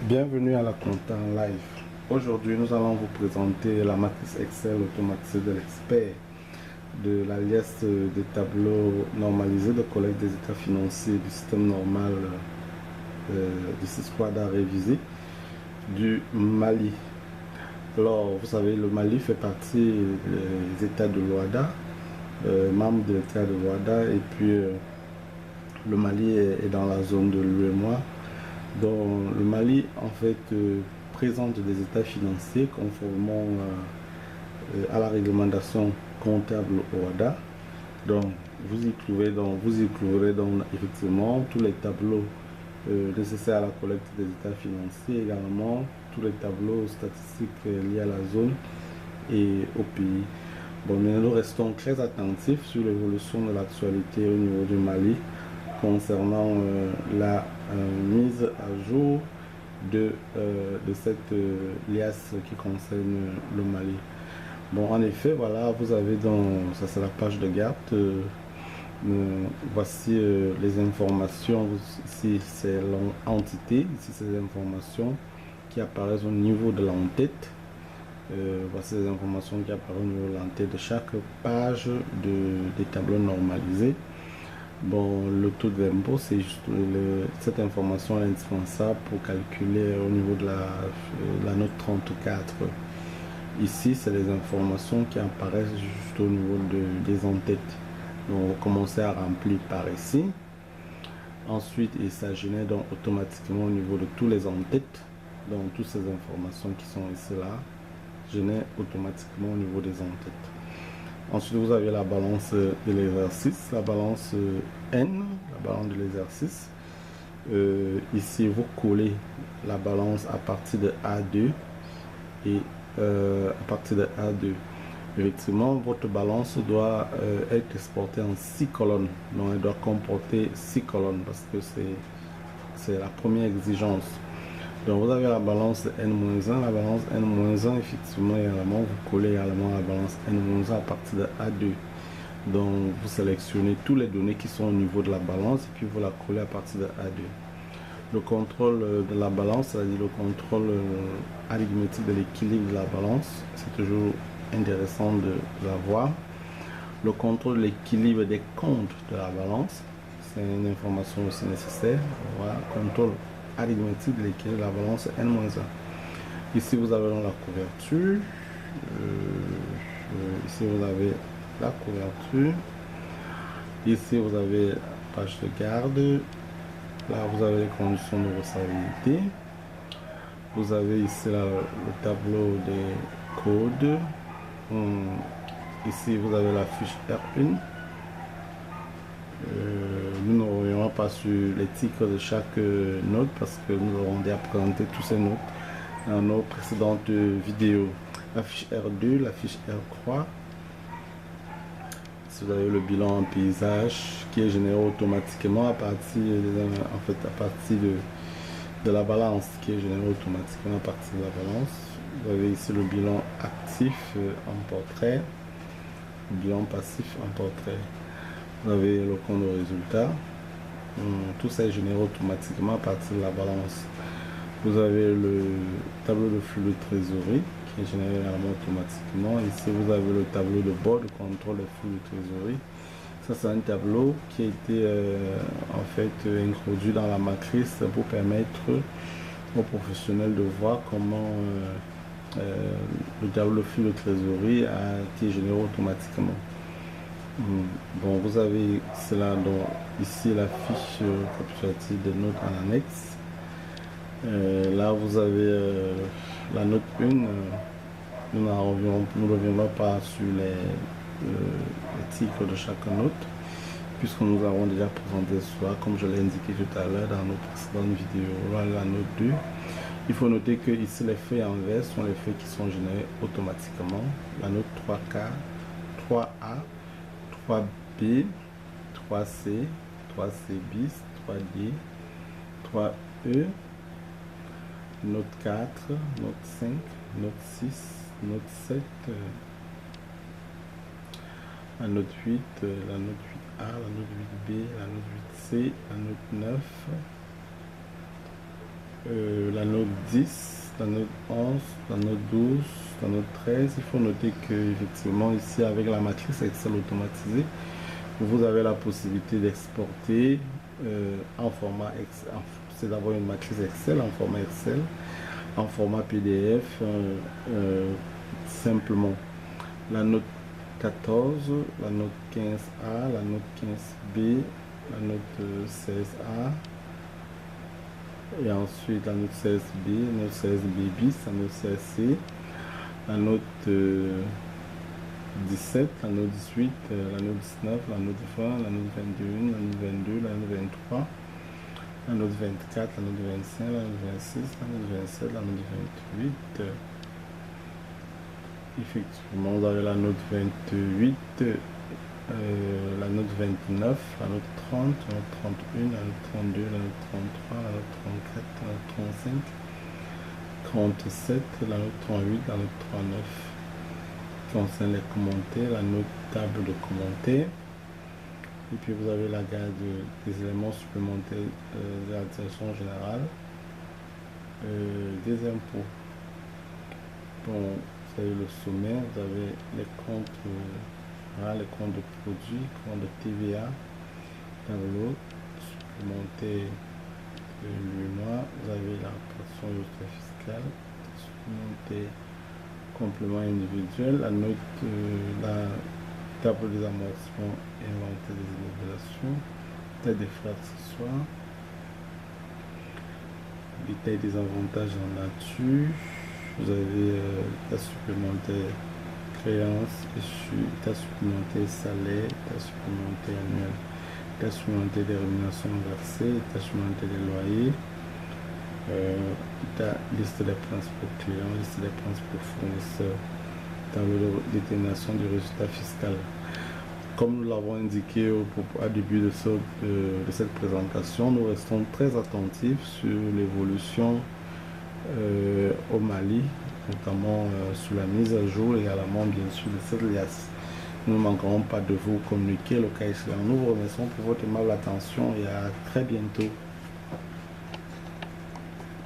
Bienvenue à la compta en live. Aujourd'hui, nous allons vous présenter la matrice Excel automatisée de l'expert de la liste des tableaux normalisés de collecte des états financiers du système normal du SysQuadra révisé du Mali. Alors, vous savez, le Mali fait partie des états de l'OHADA, membre de l'état de l'OHADA, et puis le Mali est dans la zone de l'UEMOA. Donc, le Mali, en fait, présente des états financiers conformément à la réglementation comptable OHADA. Donc, vous y trouverez donc effectivement tous les tableaux nécessaires à la collecte des états financiers, également tous les tableaux statistiques liés à la zone et au pays. Bon, mais nous restons très attentifs sur l'évolution de l'actualité au niveau du Mali concernant la mise à jour de cette liasse qui concerne le Mali. Bon, en effet, voilà, vous avez dans, ça c'est la page de garde. Voici les informations. Ici, c'est l'entité. Ici, c'est les informations qui apparaissent au niveau de l'entête. Voici les informations qui apparaissent au niveau de l'entête de chaque page des tableaux normalisés. Bon, le taux d'impôt, c'est juste cette information est indispensable pour calculer au niveau de la note 34. Ici, c'est les informations qui apparaissent juste au niveau des entêtes. Donc, on va commencer à remplir par ici. Ensuite, et ça génère donc automatiquement au niveau de tous les entêtes. Donc, toutes ces informations qui sont ici là génèrent automatiquement au niveau des entêtes. Ensuite, vous avez la balance de l'exercice, la balance N, la balance de l'exercice. Ici, vous collez la balance à partir de A2 et à partir de A2. Effectivement, votre balance doit être exportée en 6 colonnes. Donc, elle doit comporter 6 colonnes parce que c'est la première exigence. Donc, vous avez la balance N-1, la balance N-1, effectivement, également, vous collez également la balance N-1 à partir de A2. Donc, vous sélectionnez toutes les données qui sont au niveau de la balance et puis vous la collez à partir de A2. Le contrôle de la balance, c'est-à-dire le contrôle arithmétique de l'équilibre de la balance, c'est toujours intéressant de la voir. Le contrôle de l'équilibre des comptes de la balance, c'est une information aussi nécessaire. Voilà, contrôle arithmétique de l'équilibre de la balance N-1. Ici, vous avez la couverture. Ici, vous avez la couverture. Ici, vous avez la page de garde. Là, vous avez les conditions de recevabilité. Vous avez ici là, le tableau des codes. Ici, vous avez la fiche R1. Nous ne reviendrons pas sur les titres de chaque note parce que nous aurons déjà présenté tous ces notes dans nos précédentes vidéos. La fiche R2, la fiche R3. Si vous avez le bilan en paysage qui est généré automatiquement à partir de la balance qui est générée automatiquement à partir de la balance. Vous avez ici le bilan actif en portrait, le bilan passif en portrait. Vous avez le compte de résultat. Tout ça est généré automatiquement à partir de la balance. Vous avez le tableau de flux de trésorerie qui est généré également automatiquement. Ici, vous avez le tableau de bord de contrôle des flux de trésorerie. Ça, c'est un tableau qui a été en fait introduit dans la matrice pour permettre aux professionnels de voir comment le tableau de flux de trésorerie a été généré automatiquement. Bon, vous avez cela donc ici la fiche capitulative de notes en annexe. Là, vous avez la note 1. Nous ne reviendrons pas sur les titres de chaque note, puisque nous avons déjà présenté cela, comme je l'ai indiqué tout à l'heure dans nos précédentes vidéos. Voilà la note 2. Il faut noter que ici, les feuilles en vert sont les feuilles qui sont générées automatiquement. La note 3K, 3A, 3B, 3C, 3C bis, 3D, 3E, note 4, note 5, note 6, note 7, la note 8, la note 8A, la note 8B, la note 8C, la note 9, la note 10, la note 11, la note 12, la note 13. Il faut noter que effectivement ici avec la matrice Excel automatisée, vous avez la possibilité d'exporter en format Excel, c'est d'avoir une matrice Excel en format Excel, en format PDF simplement. La note 14, la note 15A, la note 15B, la note 16A, et ensuite la note 16B, la note 16B bis, la note 16C, la note 17, la note 18, la note 19, la note 20, la note 21, la note 22, la note 23, la note 24, la note 25, la note 26, la note 27, la note 28. Effectivement, vous avez la note 28, la note 29, la note 30, la note 31, la note 32, la note 33, la note 34, la note 35, 37, la note 38, la note 39. Concerne les commentaires, la note table de commentaires. Et puis vous avez la garde des éléments supplémentaires de la direction générale, des impôts. Bon, vous avez le sommaire, vous avez les comptes, les comptes de produits, comptes de TVA, tableau supplémentaire de l'UMOA, vous avez la portion de fiscale, supplémentaire complément individuel, la note, la table des amortissements et inventaire des immobilisations, détail des frais accessoires, détail des avantages en nature, vous avez état supplémentaire créance, échu, état supplémentaire salaire, état supplémentaire annuel, état supplémentaire des rémunérations versées, état supplémentaire des loyers, liste des principaux clients, liste des principaux fournisseurs, tableau de détermination du résultat fiscal. Comme nous l'avons indiqué au début de cette présentation, nous restons très attentifs sur l'évolution au Mali, notamment sur la mise à jour et également bien sûr de cette liasse. Nous ne manquerons pas de vous communiquer le cas échéant. Nous vous remercions pour votre aimable attention et à très bientôt.